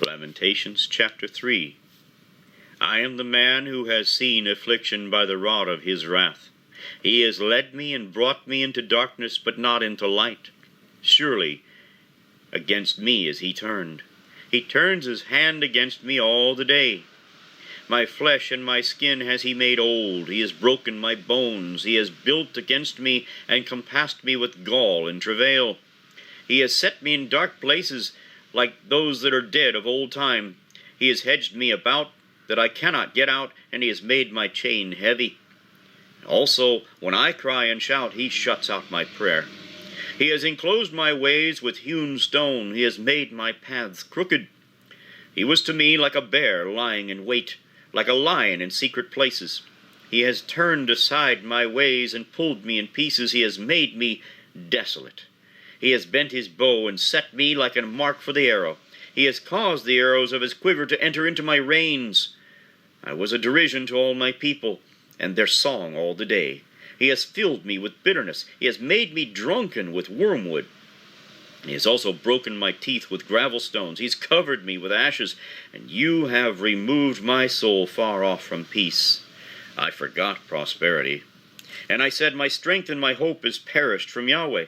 Lamentations chapter 3. I am the man who has seen affliction by the rod of his wrath. He has led me and brought me into darkness, but not into light. Surely against me is he turned. He turns his hand against me all the day. My flesh and my skin has he made old. He has broken my bones. He has built against me and compassed me with gall and travail. He has set me in dark places, like those that are dead of old time. He has hedged me about, that I cannot get out, and he has made my chain heavy. Also, when I cry and shout, he shuts out my prayer. He has enclosed my ways with hewn stone. He has made my paths crooked. He was to me like a bear lying in wait, like a lion in secret places. He has turned aside my ways and pulled me in pieces. He has made me desolate. He has bent his bow and set me like a mark for the arrow. He has caused the arrows of his quiver to enter into my reins. I was a derision to all my people, and their song all the day. He has filled me with bitterness. He has made me drunken with wormwood. He has also broken my teeth with gravel stones. He has covered me with ashes, and you have removed my soul far off from peace. I forgot prosperity, and I said, my strength and my hope is perished from Yahweh.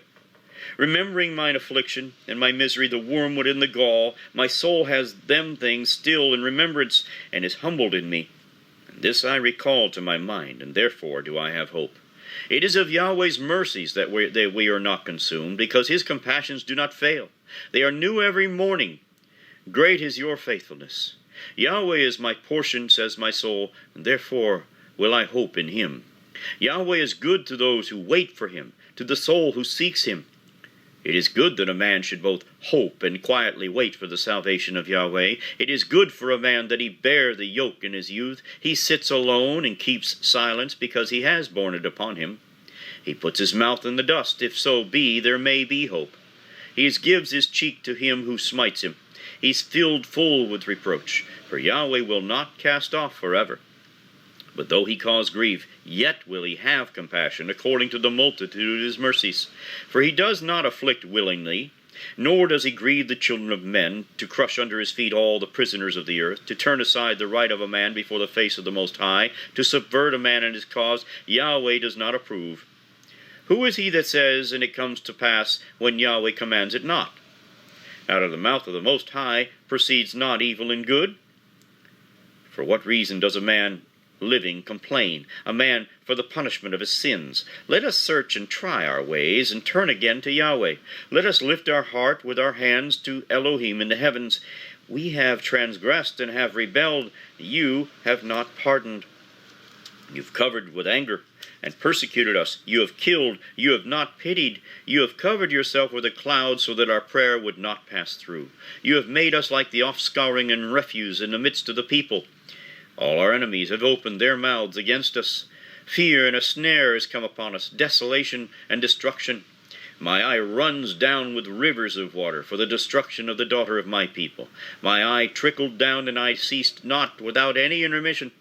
Remembering mine affliction and my misery, the wormwood and the gall, my soul has them things still in remembrance, and is humbled in me. And this I recall to my mind, and therefore do I have hope. It is of Yahweh's mercies that we are not consumed, because his compassions do not fail. They are new every morning. Great is your faithfulness. Yahweh is my portion, says my soul, and therefore will I hope in him. Yahweh is good to those who wait for him, to the soul who seeks him. It is good that a man should both hope and quietly wait for the salvation of Yahweh. It is good for a man that he bear the yoke in his youth. He sits alone and keeps silence, because he has borne it upon him. He puts his mouth in the dust, if so be there may be hope. He gives his cheek to him who smites him. He's filled full with reproach, for Yahweh will not cast off forever. But though he cause grief, yet will he have compassion, according to the multitude of his mercies. For he does not afflict willingly, nor does he grieve the children of men, to crush under his feet all the prisoners of the earth, to turn aside the right of a man before the face of the Most High, to subvert a man in his cause. Yahweh does not approve. Who is he that says, and it comes to pass, when Yahweh commands it not? Out of the mouth of the Most High proceeds not evil and good. For what reason does a man living complain, a man for the punishment of his sins? Let us search and try our ways, and turn again to Yahweh. Let us lift our heart with our hands to Elohim in the heavens. We have transgressed and have rebelled. You have not pardoned. You've covered with anger and persecuted us. You have killed. You have not pitied. You have covered yourself with a cloud, so that our prayer would not pass through. You have made us like the offscouring and refuse in the midst of the people. All our enemies have opened their mouths against us. Fear and a snare has come upon us, desolation and destruction. My eye runs down with rivers of water for the destruction of the daughter of my people. My eye trickled down, and I ceased not without any intermission,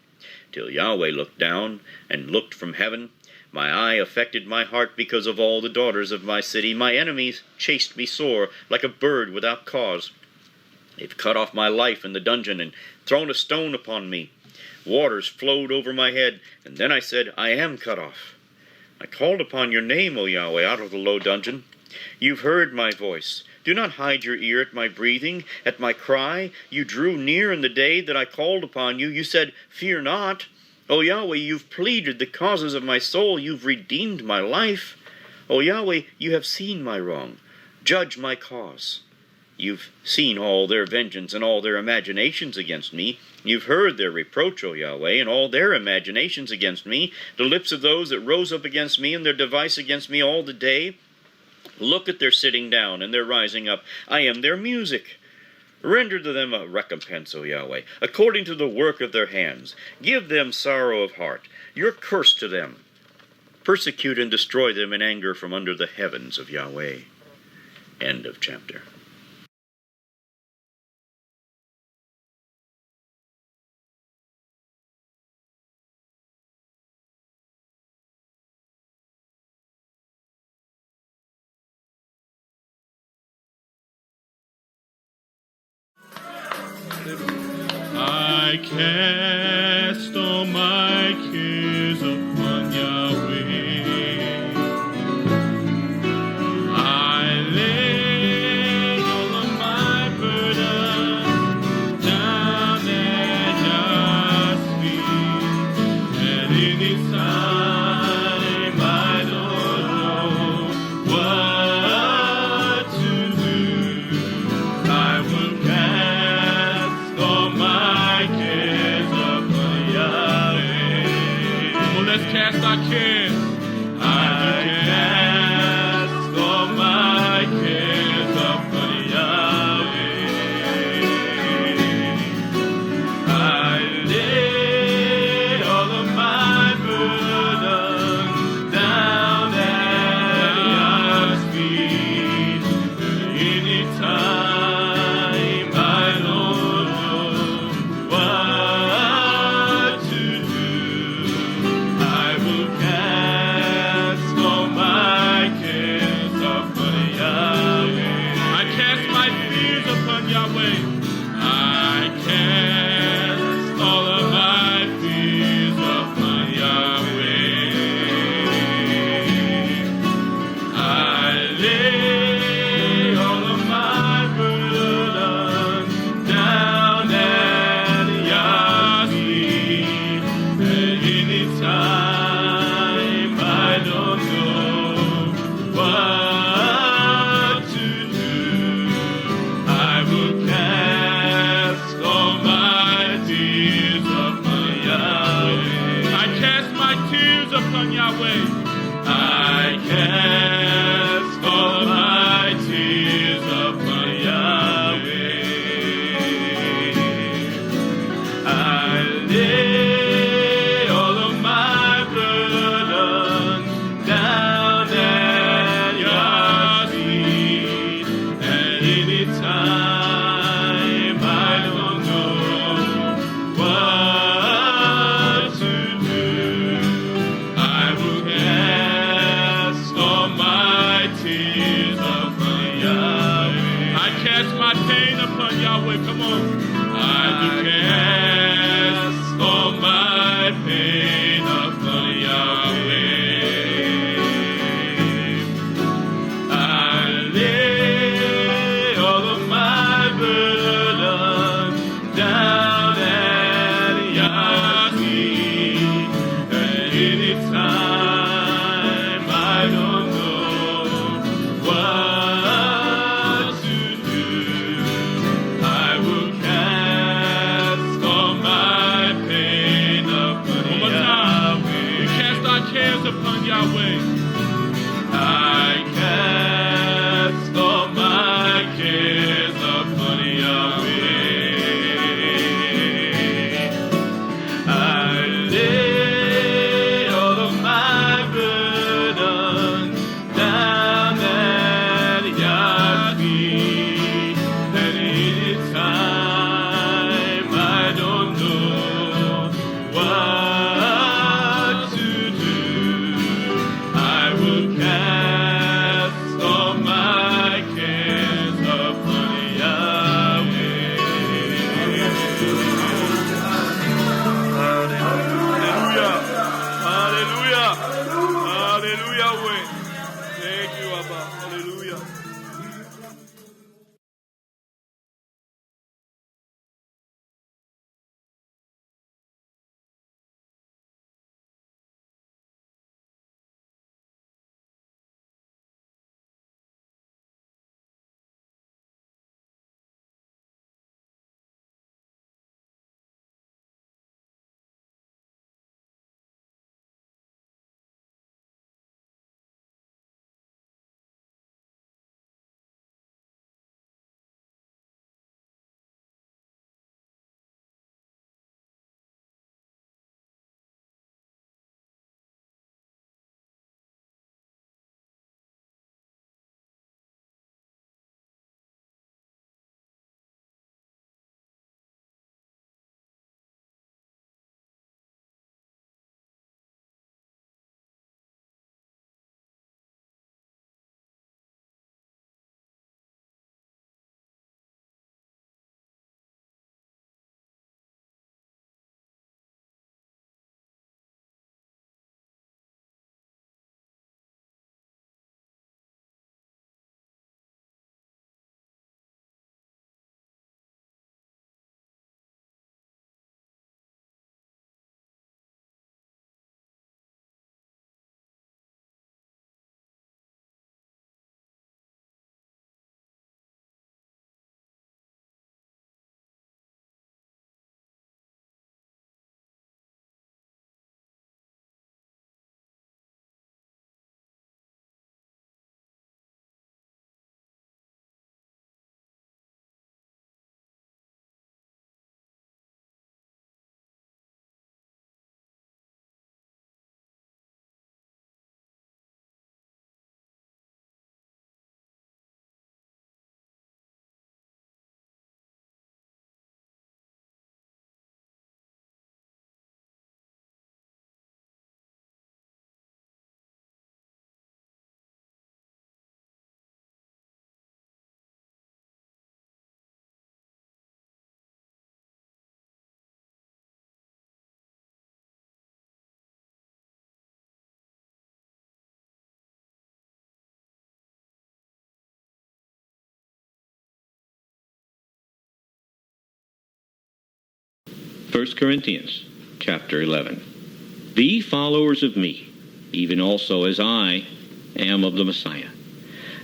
till Yahweh looked down and looked from heaven. My eye affected my heart because of all the daughters of my city. My enemies chased me sore, like a bird without cause. They've cut off my life in the dungeon, and thrown a stone upon me. Waters flowed over my head, and then I said, I am cut off. I called upon your name, O Yahweh, out of the low dungeon. You've heard my voice. Do not hide your ear at my breathing, at my cry. You drew near in the day that I called upon you. You said, fear not. O Yahweh, you've pleaded the causes of my soul. You've redeemed my life. O Yahweh, you have seen my wrong. Judge my cause. You've seen all their vengeance and all their imaginations against me. You've heard their reproach, O Yahweh, and all their imaginations against me, the lips of those that rose up against me, and their device against me all the day. Look at their sitting down and their rising up. I am their music. Render to them a recompense, O Yahweh, according to the work of their hands. Give them sorrow of heart. Your curse to them. Persecute and destroy them in anger from under the heavens of Yahweh. End of chapter. I cast all my cares upon Yahweh. I lay all of my burdens down at Yah's feet. And in His time I don't know what to do. I will cast all my cares upon Yahweh. Well, let's cast our cares. I cast all my cares upon Yahweh. I lay all of my burdens down at Yah's feet. Anytime I don't know what to do, I will cast all my cares upon Yahweh. I cast my fears upon Yahweh. I cast all of my fears upon Yahweh. I lay all of my burdens down at Yah's feet. And anytime I don't know what to do, I will cast all my tears upon Yahweh. I cast my tears upon Yahweh. I cast all my tears upon Yahweh. I lay all of my burdens down at Yah's feet. And anytime I don't know what to do, I will cast all my tears upon Yahweh. I cast my pain upon Yahweh. Come on. I do cast all my pain upon Yahweh. I lay all of my burdens down at Yah's feet. And anytime I don't know what to do, I will cast all my pain upon Yahweh. We cast our cares upon Yahweh. I cast all my cares upon Yahweh. I lay all of my burdens down at Yah's feet. And anytime I don't know what to do, I will cast all my cares upon Yahweh. Hallelujah. Hallelujah. Hallelujah. Thank you, Abba. Hallelujah. 1 Corinthians chapter 11. Be followers of me, even also as I am of the Messiah.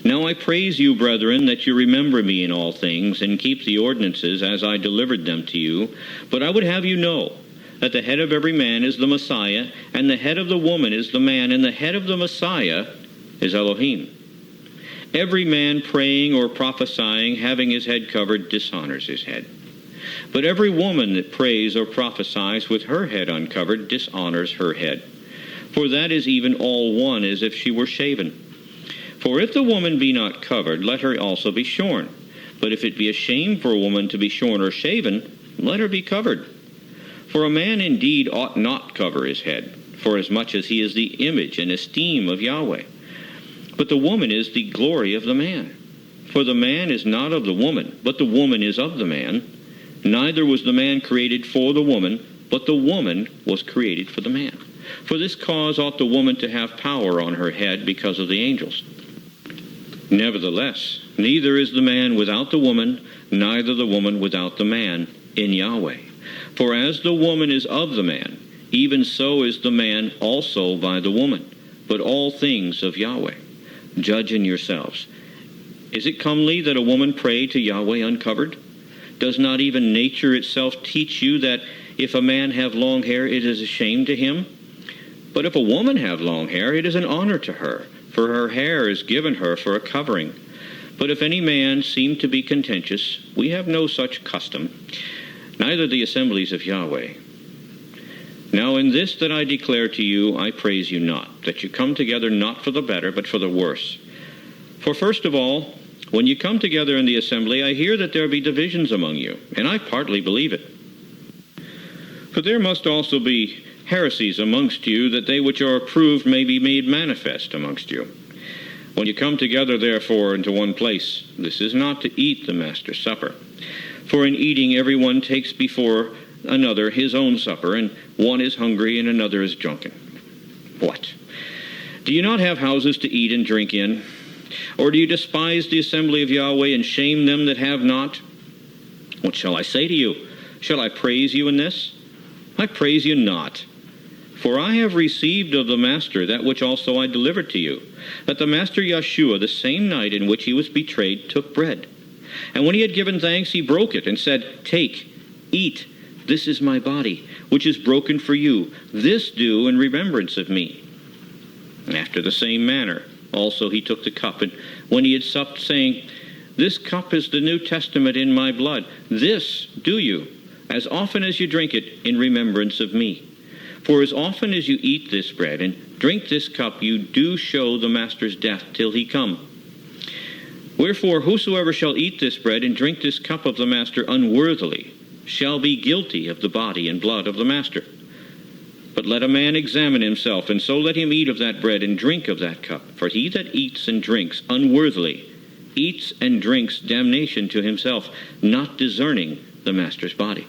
Now I praise you, brethren, that you remember me in all things, and keep the ordinances as I delivered them to you. But I would have you know that the head of every man is the Messiah, and the head of the woman is the man, and the head of the Messiah is Elohim. Every man praying or prophesying, having his head covered, dishonors his head. But every woman that prays or prophesies with her head uncovered dishonors her head. For that is even all one, as if she were shaven. For if the woman be not covered, let her also be shorn. But if it be a shame for a woman to be shorn or shaven, let her be covered. For a man indeed ought not cover his head, forasmuch as he is the image and esteem of Yahweh. But the woman is the glory of the man. For the man is not of the woman, but the woman is of the man. Neither was the man created for the woman, but the woman was created for the man. For this cause ought the woman to have power on her head because of the angels. Nevertheless, neither is the man without the woman, neither the woman without the man in Yahweh. For as the woman is of the man, even so is the man also by the woman, but all things of Yahweh. Judge in yourselves. Is it comely that a woman pray to Yahweh uncovered? Does not even nature itself teach you that if a man have long hair, it is a shame to him? But if a woman have long hair, it is an honor to her, for her hair is given her for a covering. But if any man seem to be contentious, we have no such custom, neither the assemblies of Yahweh. Now in this that I declare to you, I praise you not, that you come together not for the better, but for the worse. For first of all, when you come together in the assembly, I hear that there be divisions among you, and I partly believe it. For there must also be heresies amongst you, that they which are approved may be made manifest amongst you. When you come together, therefore, into one place, this is not to eat the Master's supper. For in eating every one takes before another his own supper, and one is hungry and another is drunken. What? Do you not have houses to eat and drink in? Or do you despise the assembly of Yahweh and shame them that have not? What shall I say to you? Shall I praise you in this? I praise you not. For I have received of the Master that which also I delivered to you, that the Master Yeshua, the same night in which he was betrayed, took bread. And when he had given thanks, he broke it and said, Take, eat, this is my body, which is broken for you. This do in remembrance of me. And after the same manner also he took the cup, and when he had supped, saying, This cup is the New Testament in my blood. This do you, as often as you drink it, in remembrance of me. For as often as you eat this bread and drink this cup, you do show the Master's death till he come. Wherefore, whosoever shall eat this bread and drink this cup of the Master unworthily shall be guilty of the body and blood of the Master. But let a man examine himself, and so let him eat of that bread and drink of that cup. For he that eats and drinks unworthily eats and drinks damnation to himself, not discerning the Master's body.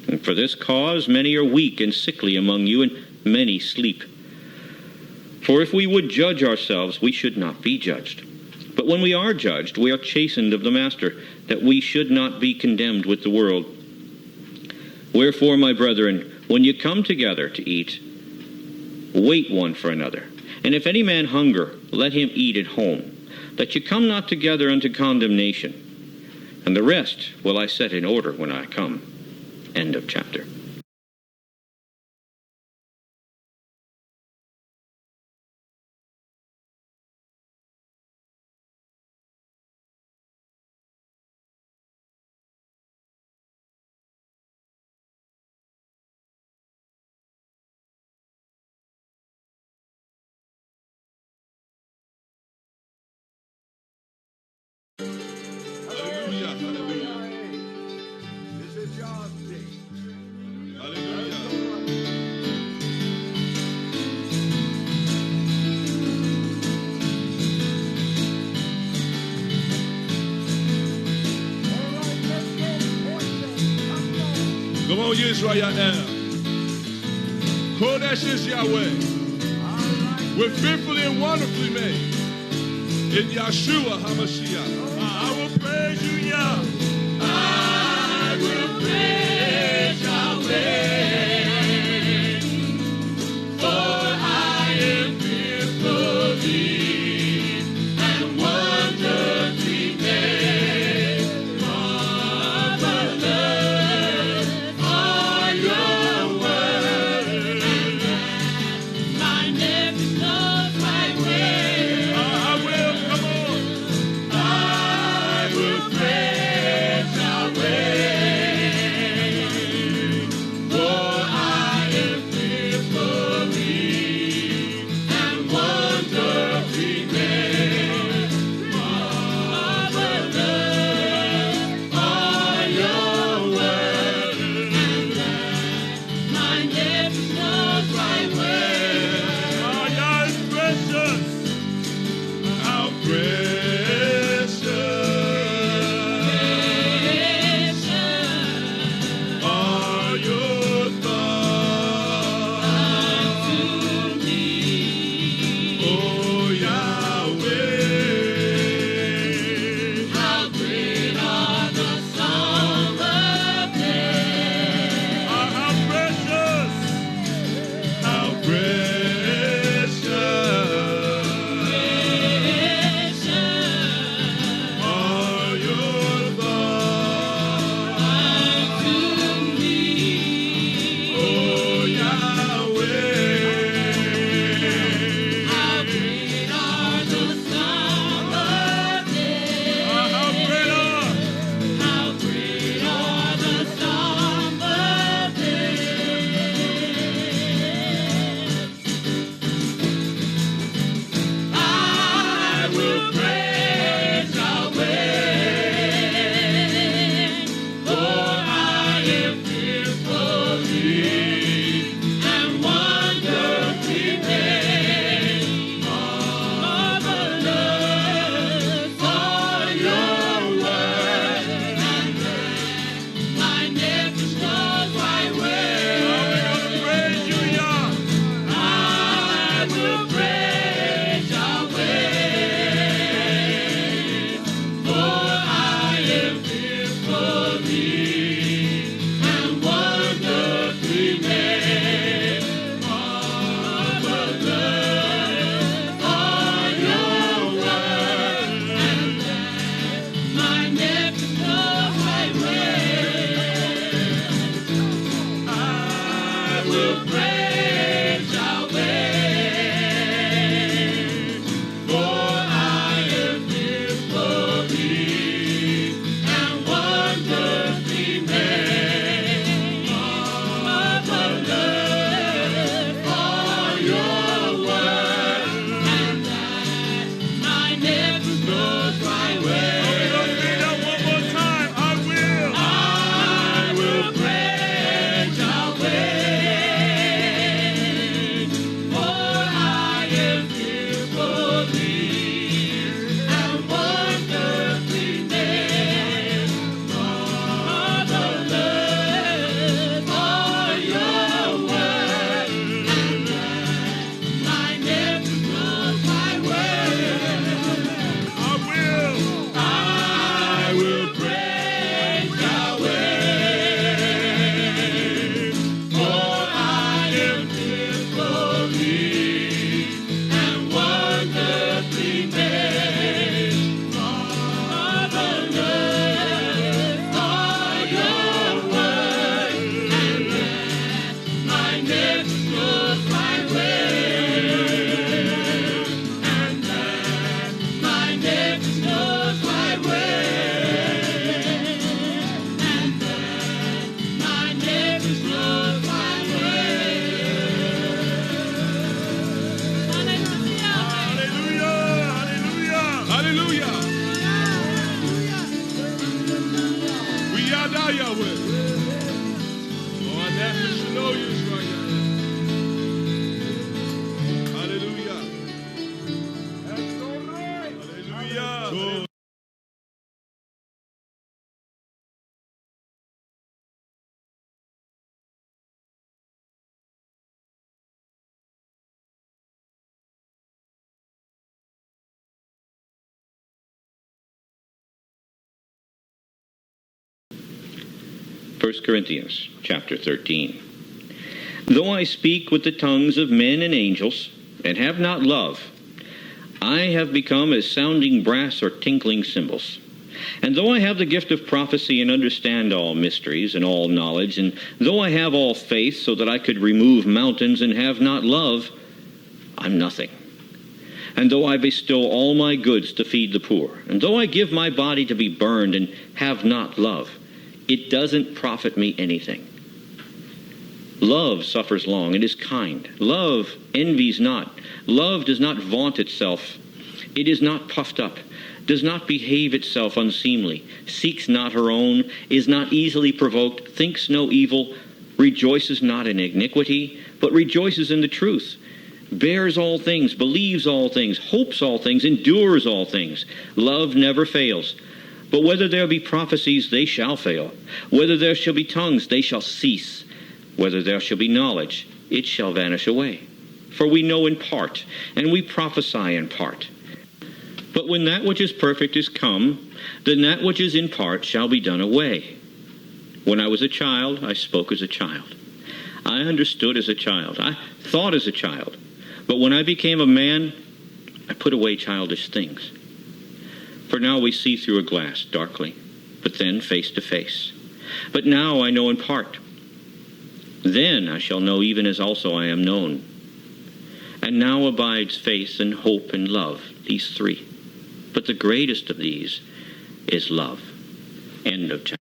And for this cause many are weak and sickly among you, and many sleep. For if we would judge ourselves, we should not be judged. But when we are judged, we are chastened of the Master, that we should not be condemned with the world. Wherefore, my brethren, when you come together to eat, wait one for another. And if any man hunger, let him eat at home, that you come not together unto condemnation. And the rest will I set in order when I come. End of chapter. Hallelujah. Hallelujah. This is God's day. Hallelujah. Come on, Israel now. Kodesh is Yahweh. We're fearfully and wonderfully made. In Yeshua HaMashiach. I will praise you, Yah. I will praise Yahweh. 1 Corinthians chapter 13. Though I speak with the tongues of men and angels, and have not love, I have become as sounding brass or tinkling cymbals. And though I have the gift of prophecy and understand all mysteries and all knowledge, and though I have all faith so that I could remove mountains and have not love, I'm nothing. And though I bestow all my goods to feed the poor, and though I give my body to be burned and have not love, it doesn't profit me anything. Love suffers long and is kind. Love envies not. Love does not vaunt itself. It is not puffed up, does not behave itself unseemly, seeks not her own, is not easily provoked, thinks no evil, rejoices not in iniquity, but rejoices in the truth, bears all things, believes all things, hopes all things, endures all things. Love never fails. But whether there be prophecies, they shall fail. Whether there shall be tongues, they shall cease. Whether there shall be knowledge, it shall vanish away. For we know in part, and we prophesy in part. But when that which is perfect is come, then that which is in part shall be done away. When I was a child, I spoke as a child. I understood as a child. I thought as a child. But when I became a man, I put away childish things. For now we see through a glass, darkly, but then face to face. But now I know in part. Then I shall know even as also I am known. And now abides faith and hope and love, these three. But the greatest of these is love. End of chapter.